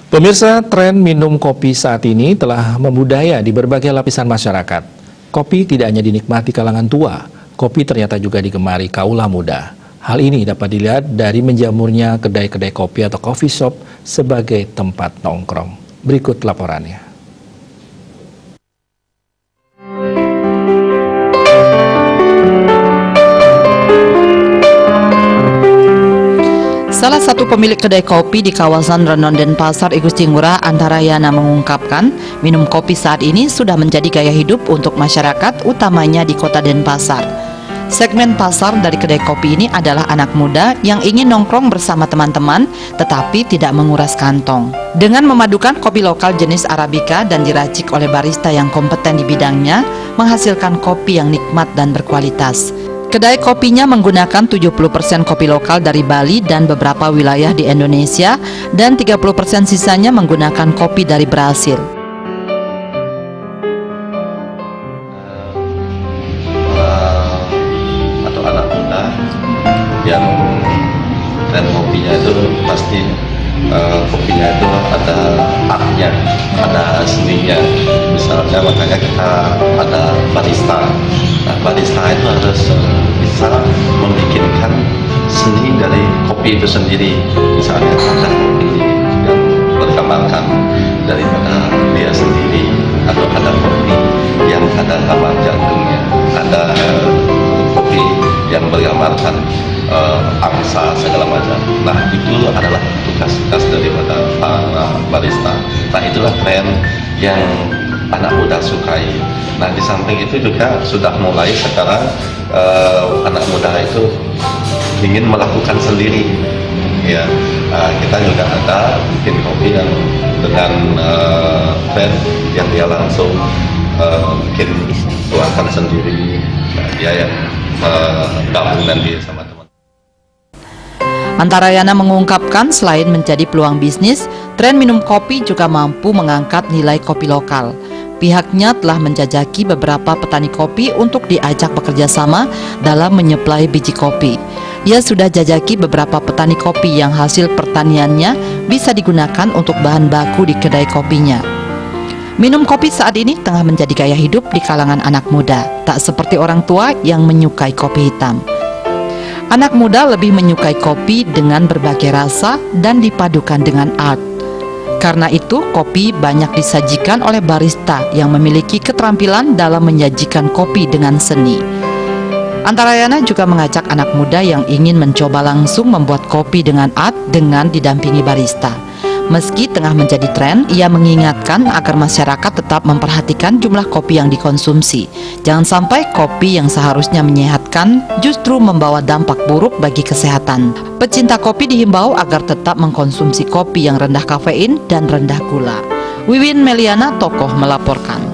Pemirsa, tren minum kopi saat ini telah membudaya di berbagai lapisan masyarakat. Kopi tidak hanya dinikmati kalangan tua, kopi ternyata juga digemari kaula muda. Hal ini dapat dilihat dari menjamurnya kedai-kedai kopi atau coffee shop sebagai tempat nongkrong. Berikut laporannya. Salah satu pemilik kedai kopi di kawasan Renon Denpasar, I Gusti Ngurah Antarayana mengungkapkan, minum kopi saat ini sudah menjadi gaya hidup untuk masyarakat, utamanya di kota Denpasar. Segmen pasar dari kedai kopi ini adalah anak muda yang ingin nongkrong bersama teman-teman, tetapi tidak menguras kantong. Dengan memadukan kopi lokal jenis Arabica dan diracik oleh barista yang kompeten di bidangnya, menghasilkan kopi yang nikmat dan berkualitas. Kedai kopinya menggunakan 70% kopi lokal dari Bali dan beberapa wilayah di Indonesia, dan 30% sisanya menggunakan kopi dari Brasil. Atau anak muda yang tren kopinya itu pasti kopinya itu ada artnya, ada seninya. Misalnya makanya kita ada barista. Nah, barista itu harus bisa membikinkan seni dari kopi itu sendiri. Misalnya ada kopi yang bergambarkan daripada dia sendiri, atau ada kopi yang ada gambar jantungnya, ada kopi yang bergambarkan angsa segala macam. Nah, itu adalah tugas-tugas daripada para barista. Nah, itulah tren yang anak muda sukai. Nah, di samping itu juga sudah mulai sekarang anak muda itu ingin melakukan sendiri. Ya, kita juga ada bikin kopi yang dengan tren yang dia langsung bikin tuangkan sendiri. Nah, dia yang gabung nanti sama teman. Antarayana mengungkapkan, selain menjadi peluang bisnis, tren minum kopi juga mampu mengangkat nilai kopi lokal. Pihaknya telah menjajaki beberapa petani kopi untuk diajak bekerja sama dalam menyuplai biji kopi. Ia sudah jajaki beberapa petani kopi yang hasil pertaniannya bisa digunakan untuk bahan baku di kedai kopinya. Minum kopi saat ini tengah menjadi gaya hidup di kalangan anak muda, tak seperti orang tua yang menyukai kopi hitam. Anak muda lebih menyukai kopi dengan berbagai rasa dan dipadukan dengan art. Karena itu, kopi banyak disajikan oleh barista yang memiliki keterampilan dalam menyajikan kopi dengan seni. Antarayana juga mengajak anak muda yang ingin mencoba langsung membuat kopi dengan art dengan didampingi barista. Meski tengah menjadi tren, ia mengingatkan agar masyarakat tetap memperhatikan jumlah kopi yang dikonsumsi. Jangan sampai kopi yang seharusnya menyehatkan justru membawa dampak buruk bagi kesehatan. Pecinta kopi dihimbau agar tetap mengkonsumsi kopi yang rendah kafein dan rendah gula. Wiwin Meliana Tokoh melaporkan.